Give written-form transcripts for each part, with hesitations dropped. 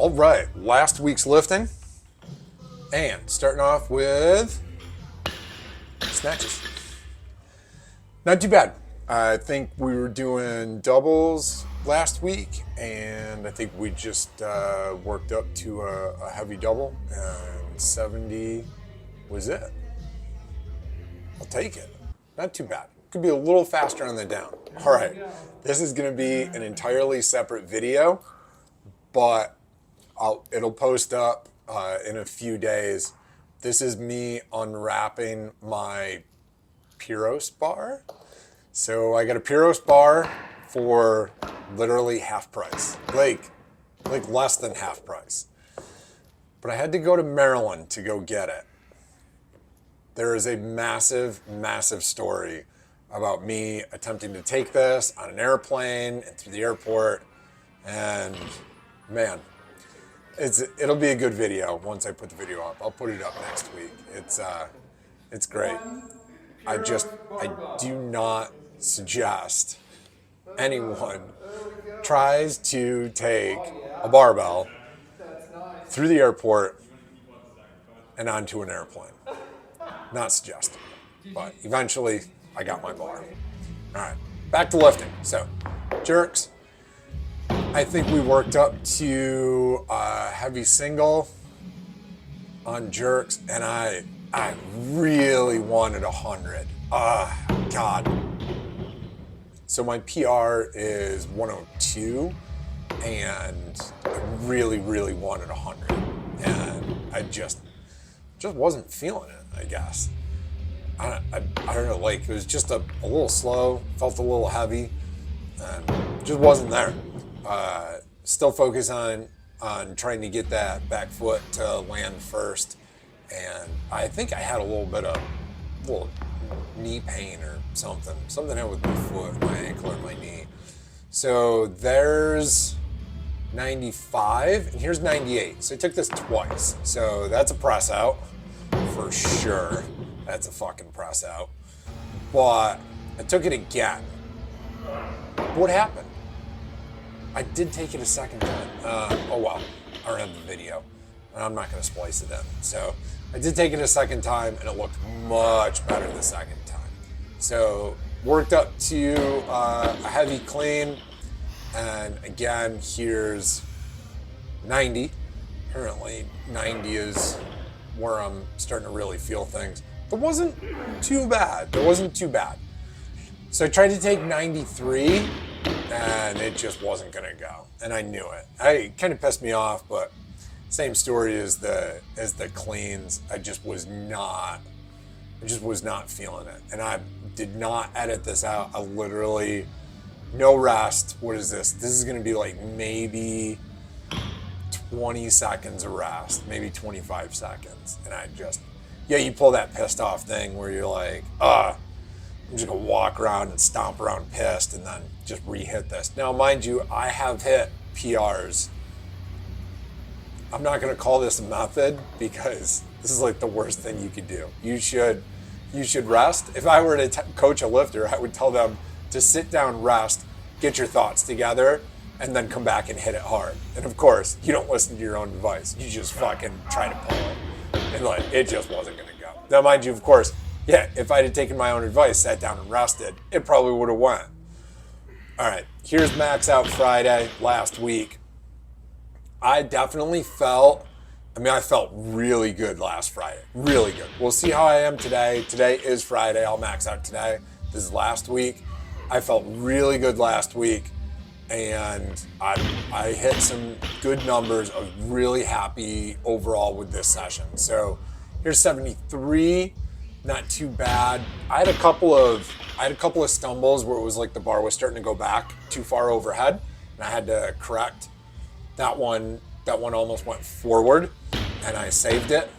All right, last week's lifting, and starting off with snatches. Not too bad. I think we were doing doubles last week, and I think we just worked up to a heavy double, and 70 was it. I'll take it. Not too bad. Could be a little faster on the down. All right, this is going to be an entirely separate video, but it'll post up in a few days. This is me unwrapping my Pyros bar. So I got a Pyros bar for literally half price, like less than half price. But I had to go to Maryland to go get it. There is a massive, massive story about me attempting to take this on an airplane and through the airport. And man, it'll be a good video once I put the video up. I'll put it up next week. It's great. I do not suggest anyone tries to take a barbell through the airport and onto an airplane. Not suggested, but eventually I got my bar. All right, back to lifting. So, jerks. I think we worked up to a heavy single on jerks, and I really wanted 100. God. So my PR is 102, and I really, really wanted 100, and I just wasn't feeling it, I guess. I don't know, like it was just a little slow, felt a little heavy, and just wasn't there. Still focus on trying to get that back foot to land first, and I think I had a little knee pain or something happened with my foot, my ankle, or my knee. So there's 95, and here's 98. So I took this twice. So that's a press out for sure. That's a fucking press out. But I took it again. What happened? I did take it a second time. Oh well, I don't have the video, and I'm not going to splice it in. So I did take it a second time, and it looked much better the second time. So worked up to a heavy clean, and again, here's 90. Apparently 90 is where I'm starting to really feel things. It wasn't too bad. So I tried to take 93, and it just wasn't gonna go, and I knew it. It kind of pissed me off, but same story as the cleans. I just was not feeling it, and I did not edit this out. I literally, no rest. What is this? This is gonna be like maybe 20 seconds of rest, maybe 25 seconds, and you pull that pissed off thing where you're like, I'm just gonna walk around and stomp around pissed and then just re-hit this. Now, mind you, I have hit PRs. I'm not gonna call this a method because this is like the worst thing you could do. You should rest. If I were to coach a lifter, I would tell them to sit down, rest, get your thoughts together, and then come back and hit it hard. And of course, you don't listen to your own advice. You just fucking try to pull it. And like, it just wasn't gonna go. Now, mind you, of course, yeah, if I had taken my own advice, sat down and rested, it probably would have went. All right, here's Max Out Friday last week. I definitely felt really good last Friday. Really good. We'll see how I am today. Today is Friday. I'll max out today. This is last week. I felt really good last week, and I hit some good numbers. I was really happy overall with this session. So here's 73. Not too bad. I had a couple of stumbles where it was like the bar was starting to go back too far overhead, and I had to correct. That one almost went forward, and I saved it.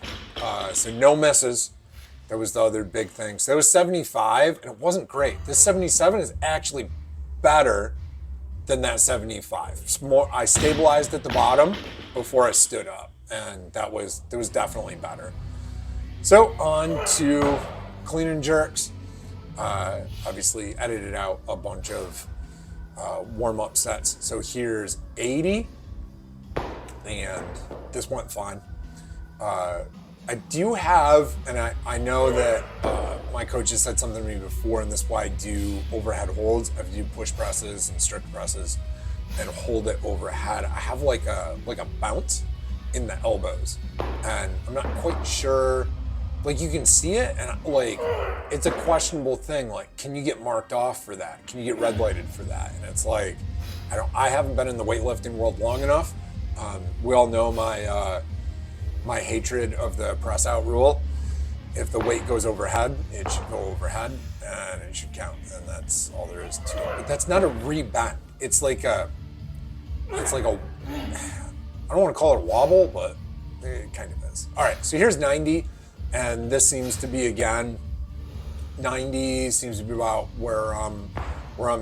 So no misses. That was the other big thing. So it was 75, and it wasn't great. This 77 is actually better than that 75. It's more, I stabilized at the bottom before I stood up, and it was definitely better. So on to clean and jerks. Obviously edited out a bunch of warm-up sets. So here's 80. and this went fine. I do have, and I know that my coach has said something to me before, and this is why I do overhead holds. I do push presses and strict presses and hold it overhead. I have like a bounce in the elbows, and I'm not quite sure. Like, you can see it, and like, it's a questionable thing. Like, can you get marked off for that? Can you get red lighted for that? And it's like, I haven't been in the weightlifting world long enough. We all know my hatred of the press out rule. If the weight goes overhead, it should go overhead and it should count. And that's all there is to it. But that's not a rebend. It's like a, I don't want to call it a wobble, but it kind of is. All right, so here's 90. And this seems to be, again, 90 seems to be about where I'm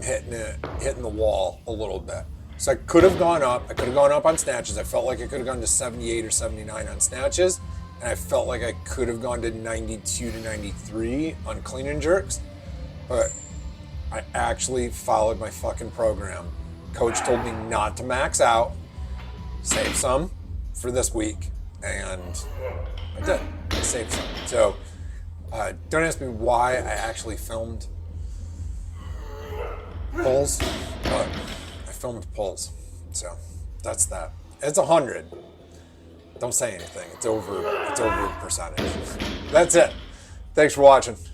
hitting the wall a little bit. So I could have gone up. I could have gone up on snatches. I felt like I could have gone to 78 or 79 on snatches. And I felt like I could have gone to 92 to 93 on clean and jerks. But I actually followed my fucking program. Coach told me not to max out, save some for this week. And I did. I saved some. So don't ask me why I actually filmed pulls, but I filmed pulls. So that's that. It's 100. Don't say anything. It's over percentage. That's it. Thanks for watching.